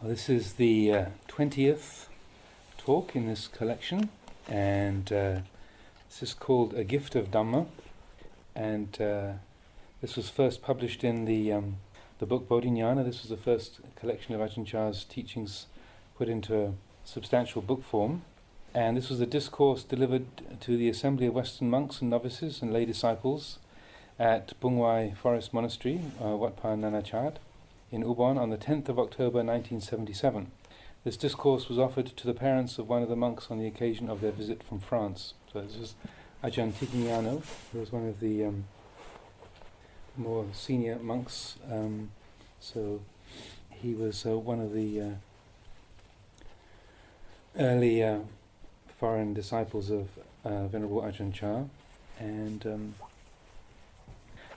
Well, this is the 20th talk in this collection, and this is called A Gift of Dhamma, and this was first published in the book Bodhinyana. This was the first collection of Ajahn Chah's teachings put into a substantial book form, and this was a discourse delivered to the assembly of Western monks and novices and lay disciples at Bungwai Forest Monastery, Wat Pa Nanachat, in Ubon on the 10th of October 1977. This discourse was offered to the parents of one of the monks on the occasion of their visit from France. So this is Ajahn Chah, who was one of the more senior monks. So he was one of the early foreign disciples of Venerable Ajahn Chah, and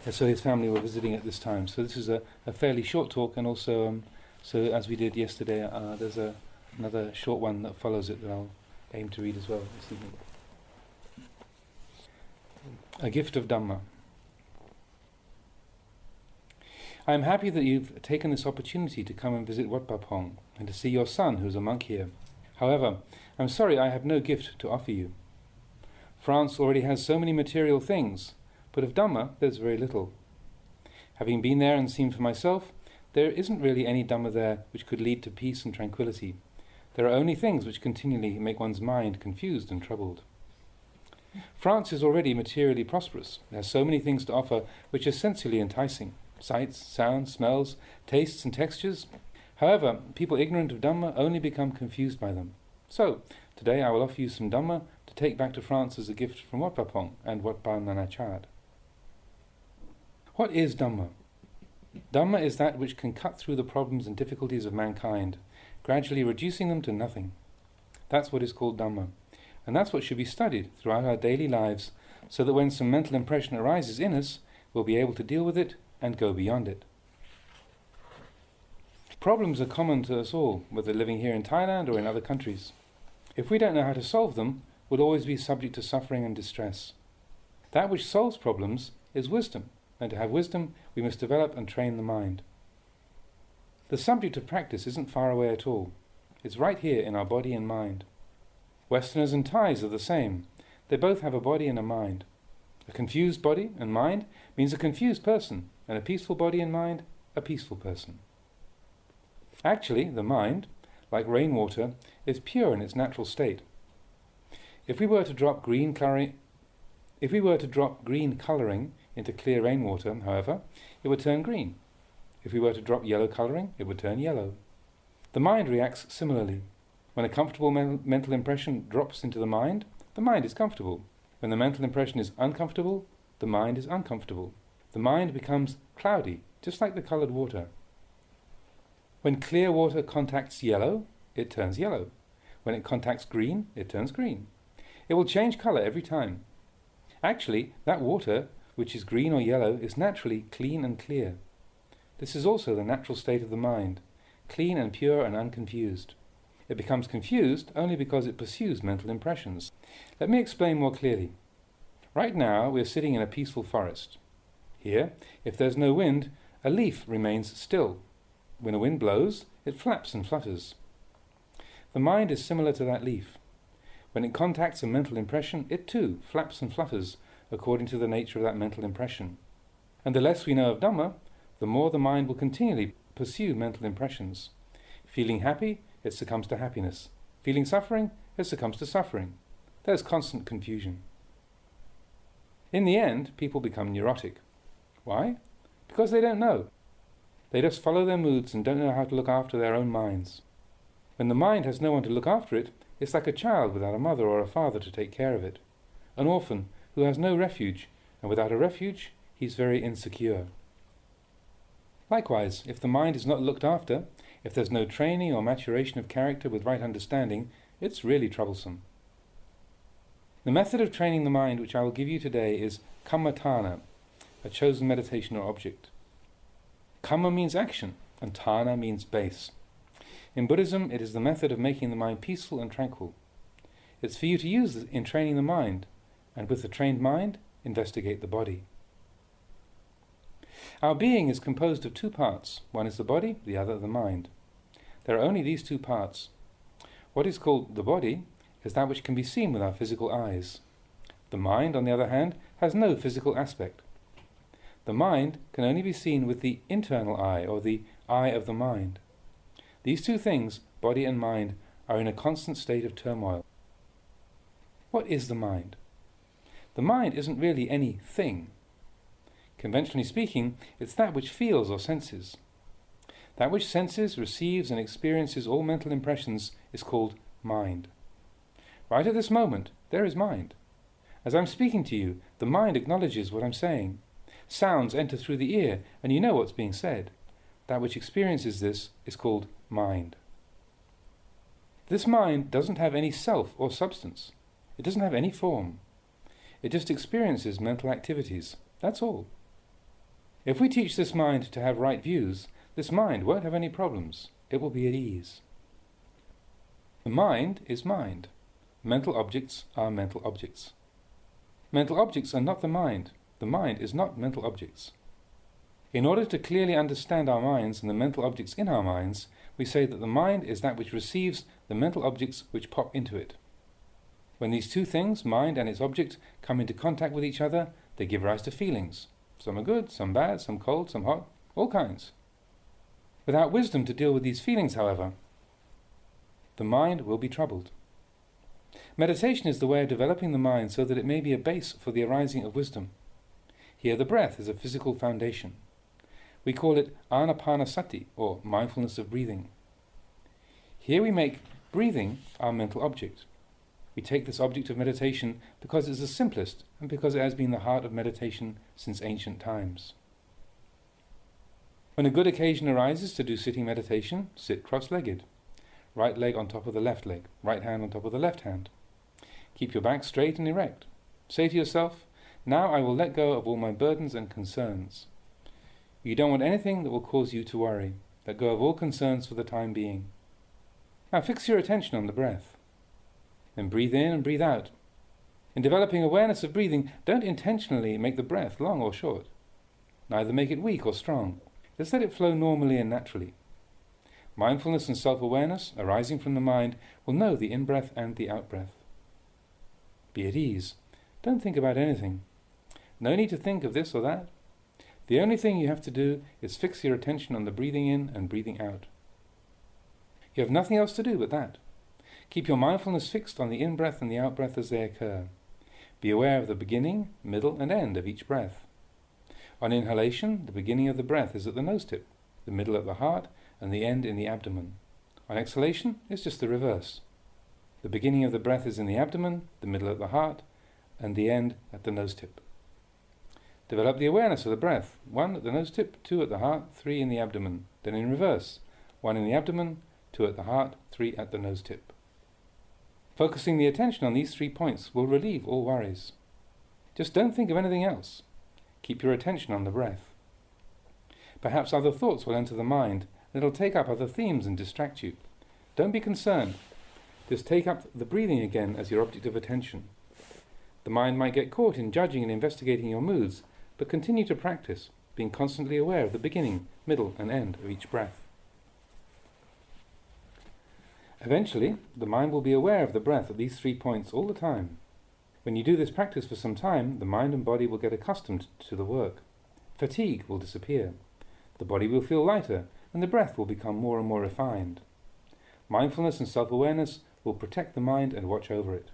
so his family were visiting at this time. So this is a fairly short talk, and also, so as we did yesterday, there's another short one that follows it that I'll aim to read as well this evening. A Gift of Dhamma. I am happy that you've taken this opportunity to come and visit Wat Pa Pong, and to see your son, who's a monk here. However, I'm sorry I have no gift to offer you. France already has so many material things, but of Dhamma there's very little. Having been there and seen for myself, there isn't really any Dhamma there which could lead to peace and tranquility. There are only things which continually make one's mind confused and troubled. France is already materially prosperous. It has so many things to offer which are sensually enticing: sights, sounds, smells, tastes and textures. However, people ignorant of Dhamma only become confused by them. So, today I will offer you some Dhamma to take back to France as a gift from Wat Pa Pong and Wat Pa Nanachat. What is Dhamma? Dhamma is that which can cut through the problems and difficulties of mankind, gradually reducing them to nothing. That's what is called Dhamma, and that's what should be studied throughout our daily lives, so that when some mental impression arises in us, we'll be able to deal with it and go beyond it. Problems are common to us all, whether living here in Thailand or in other countries. If we don't know how to solve them, we'll always be subject to suffering and distress. That which solves problems is wisdom, and to have wisdom we must develop and train the mind. The subject of practice isn't far away at all. It's right here in our body and mind. Westerners and Thais are the same. They both have a body and a mind. A confused body and mind means a confused person, and a peaceful body and mind, a peaceful person. Actually, the mind, like rainwater, is pure in its natural state. If we were to drop green colouring into clear rainwater, however, it would turn green. If we were to drop yellow colouring, it would turn yellow. The mind reacts similarly. When a comfortable mental impression drops into the mind is comfortable. When the mental impression is uncomfortable, the mind is uncomfortable. The mind becomes cloudy, just like the coloured water. When clear water contacts yellow, it turns yellow. When it contacts green, it turns green. It will change colour every time. Actually, that water, which is green or yellow, is naturally clean and clear. This is also the natural state of the mind, clean and pure and unconfused. It becomes confused only because it pursues mental impressions. Let me explain more clearly. Right now we are sitting in a peaceful forest. Here, if there's no wind, a leaf remains still. When a wind blows, it flaps and flutters. The mind is similar to that leaf. When it contacts a mental impression, it too flaps and flutters according to the nature of that mental impression. And the less we know of Dhamma, the more the mind will continually pursue mental impressions. Feeling happy, it succumbs to happiness. Feeling suffering, it succumbs to suffering. There's constant confusion. In the end, people become neurotic. Why? Because they don't know. They just follow their moods and don't know how to look after their own minds. When the mind has no one to look after it, it's like a child without a mother or a father to take care of it. An orphan who has no refuge, and without a refuge, he's very insecure. Likewise, if the mind is not looked after, if there's no training or maturation of character with right understanding, it's really troublesome. The method of training the mind which I will give you today is kammatthana, a chosen meditation or object. Kamma means action, and thana means base. In Buddhism, it is the method of making the mind peaceful and tranquil. It's for you to use in training the mind, and with the trained mind, investigate the body. Our being is composed of two parts. One is the body, the other the mind. there are only these two parts. What is called the body is that which can be seen with our physical eyes. The mind, on the other hand, has no physical aspect. The mind can only be seen with the internal eye, or the eye of the mind. These two things, body and mind, are in a constant state of turmoil. What is the mind? The mind isn't really any thing. Conventionally speaking, it's that which feels or senses. That which senses, receives and experiences all mental impressions is called mind. Right at this moment, there is mind. As I'm speaking to you, the mind acknowledges what I'm saying. Sounds enter through the ear, and you know what's being said. That which experiences this is called mind. This mind doesn't have any self or substance. It doesn't have any form. It just experiences mental activities. That's all. If we teach this mind to have right views, this mind won't have any problems. It will be at ease. The mind is mind. Mental objects are mental objects. Mental objects are not the mind. The mind is not mental objects. In order to clearly understand our minds and the mental objects in our minds, we say that the mind is that which receives the mental objects which pop into it. When these two things, mind and its object, come into contact with each other, they give rise to feelings. Some are good, some bad, some cold, some hot, all kinds. Without wisdom to deal with these feelings, however, the mind will be troubled. Meditation is the way of developing the mind so that it may be a base for the arising of wisdom. Here the breath is a physical foundation. We call it anapanasati, or mindfulness of breathing. Here we make breathing our mental object. We take this object of meditation because it's the simplest and because it has been the heart of meditation since ancient times. When a good occasion arises to do sitting meditation, sit cross-legged. Right leg on top of the left leg, right hand on top of the left hand. Keep your back straight and erect. Say to yourself, now I will let go of all my burdens and concerns. You don't want anything that will cause you to worry. Let go of all concerns for the time being. Now fix your attention on the breath. Then breathe in and breathe out. In developing awareness of breathing, don't intentionally make the breath long or short. Neither make it weak or strong. Just let it flow normally and naturally. Mindfulness and self-awareness, arising from the mind, will know the in-breath and the out-breath. Be at ease. Don't think about anything. No need to think of this or that. The only thing you have to do is fix your attention on the breathing in and breathing out. You have nothing else to do but that. Keep your mindfulness fixed on the in-breath and the out-breath as they occur. Be aware of the beginning, middle and end of each breath. On inhalation, the beginning of the breath is at the nose tip, the middle at the heart, and the end in the abdomen. On exhalation, it's just the reverse. The beginning of the breath is in the abdomen, the middle at the heart, and the end at the nose tip. Develop the awareness of the breath, 1 at the nose tip, 2 at the heart, 3 in the abdomen. Then in reverse, 1 in the abdomen, 2 at the heart, 3 at the nose tip. Focusing the attention on these 3 points will relieve all worries. Just don't think of anything else. Keep your attention on the breath. Perhaps other thoughts will enter the mind, and it'll take up other themes and distract you. Don't be concerned. Just take up the breathing again as your object of attention. The mind might get caught in judging and investigating your moods, but continue to practice, being constantly aware of the beginning, middle and end of each breath. Eventually, the mind will be aware of the breath at these 3 points all the time. When you do this practice for some time, the mind and body will get accustomed to the work. Fatigue will disappear. The body will feel lighter, and the breath will become more and more refined. Mindfulness and self-awareness will protect the mind and watch over it.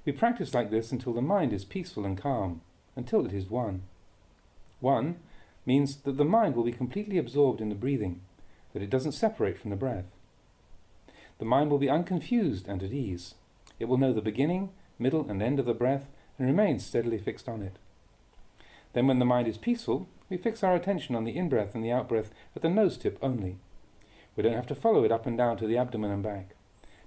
We practice like this until the mind is peaceful and calm, until it is one. One means that the mind will be completely absorbed in the breathing, that it doesn't separate from the breath. The mind will be unconfused and at ease. It will know the beginning, middle and end of the breath and remain steadily fixed on it. Then when the mind is peaceful, we fix our attention on the in-breath and the out-breath at the nose tip only. We don't have to follow it up and down to the abdomen and back.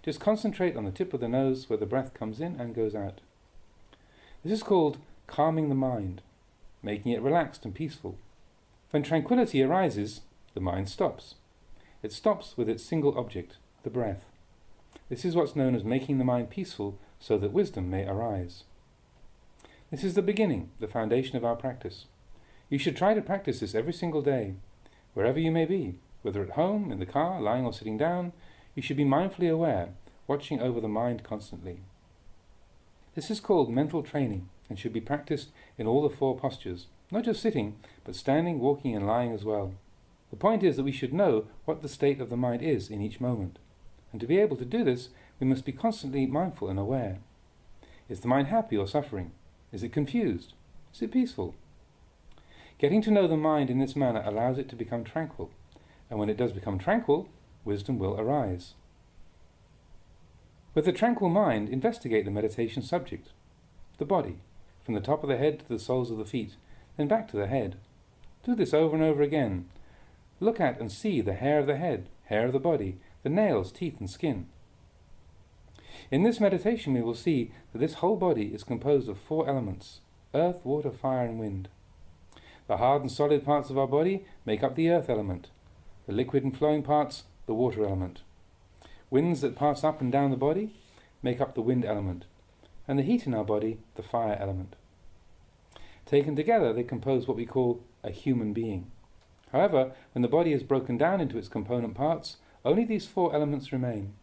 Just concentrate on the tip of the nose where the breath comes in and goes out. This is called calming the mind, making it relaxed and peaceful. When tranquility arises, the mind stops. It stops with its single object, the breath. This is what's known as making the mind peaceful so that wisdom may arise. This is the beginning, the foundation of our practice. You should try to practice this every single day, wherever you may be, Whether at home, in the car, lying or sitting down, you should be mindfully aware, watching over the mind constantly. This is called mental training and should be practiced in all the 4 postures, not just sitting, but standing, walking and lying as well. The point is that we should know what the state of the mind is in each moment. And to be able to do this, we must be constantly mindful and aware. Is the mind happy or suffering? Is it confused? Is it peaceful? Getting to know the mind in this manner allows it to become tranquil, and when it does become tranquil, wisdom will arise. With a tranquil mind, investigate the meditation subject, the body, from the top of the head to the soles of the feet, then back to the head. Do this over and over again. Look at and see the hair of the head, hair of the body, the nails, teeth and skin. In this meditation we will see that this whole body is composed of 4 elements: earth, water, fire and wind. The hard and solid parts of our body make up the earth element, the liquid and flowing parts the water element. Winds that pass up and down the body make up the wind element, and the heat in our body the fire element. Taken together they compose what we call a human being. However, when the body is broken down into its component parts, only these 4 elements remain.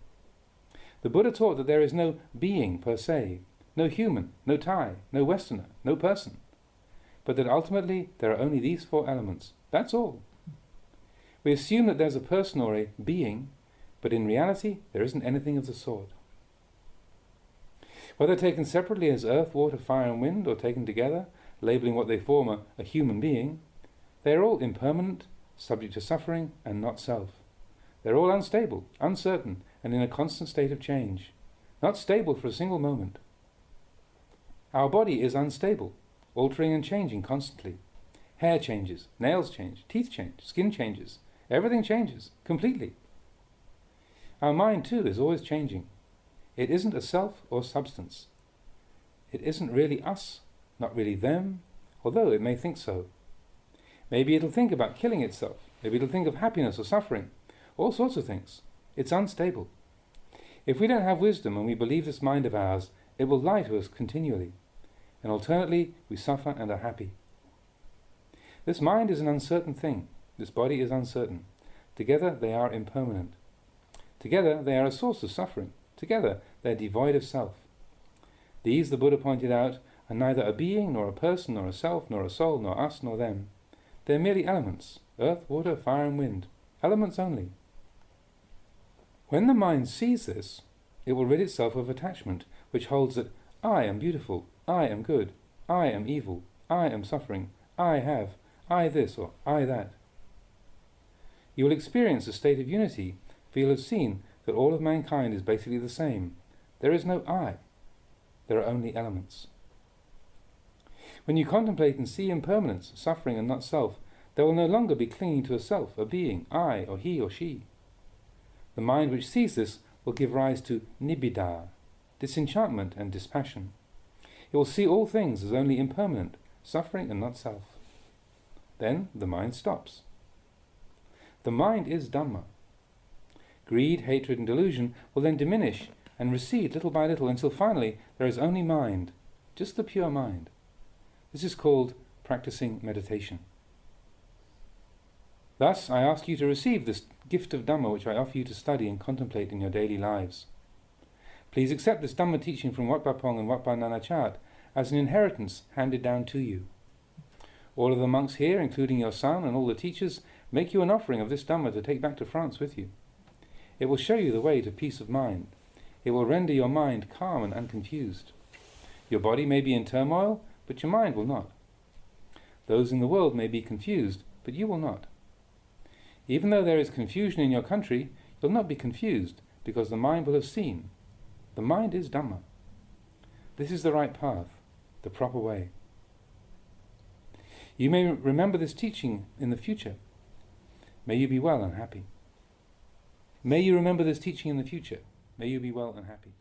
The Buddha taught that there is no being per se, no human, no Thai, no Westerner, no person, but that ultimately there are only these 4 elements. That's all. We assume that there's a person or a being, but in reality there isn't anything of the sort. Whether taken separately as earth, water, fire and wind, or taken together, labelling what they form a human being, they are all impermanent, subject to suffering, and not self. They are all unstable, uncertain, and in a constant state of change, not stable for a single moment. Our body is unstable, altering and changing constantly. Hair changes, nails change, teeth change, skin changes, everything changes, completely. Our mind too is always changing. It isn't a self or substance. It isn't really us, not really them, although it may think so. Maybe it'll think about killing itself, maybe it'll think of happiness or suffering, all sorts of things. It's unstable. If we don't have wisdom and we believe this mind of ours, it will lie to us continually, and alternately we suffer and are happy. This mind is an uncertain thing. This body is uncertain. Together they are impermanent. Together they are a source of suffering. Together they are devoid of self. These, the Buddha pointed out, are neither a being, nor a person, nor a self, nor a soul, nor us, nor them. They are merely elements, earth, water, fire and wind, elements only. When the mind sees this, it will rid itself of attachment, which holds that I am beautiful, I am good, I am evil, I am suffering, I have, I this or I that. You will experience a state of unity, for you will have seen that all of mankind is basically the same. There is no I. There are only elements. When you contemplate and see impermanence, suffering and not self, there will no longer be clinging to a self, a being, I or he or she. The mind which sees this will give rise to nibbida, disenchantment and dispassion. It will see all things as only impermanent, suffering and not self. Then the mind stops. The mind is Dhamma. Greed, hatred and delusion will then diminish and recede little by little until finally there is only mind, just the pure mind. This is called practicing meditation. Thus, I ask you to receive this gift of Dhamma which I offer you to study and contemplate in your daily lives. Please accept this Dhamma teaching from Wat Pah Pong and Wat Pah Nanachat as an inheritance handed down to you. All of the monks here, including your son and all the teachers, make you an offering of this Dhamma to take back to France with you. It will show you the way to peace of mind. It will render your mind calm and unconfused. Your body may be in turmoil, but your mind will not. Those in the world may be confused, but you will not. Even though there is confusion in your country, you'll not be confused, because the mind will have seen. The mind is Dhamma. This is the right path, the proper way. You may remember this teaching in the future. May you be well and happy. May you remember this teaching in the future. May you be well and happy.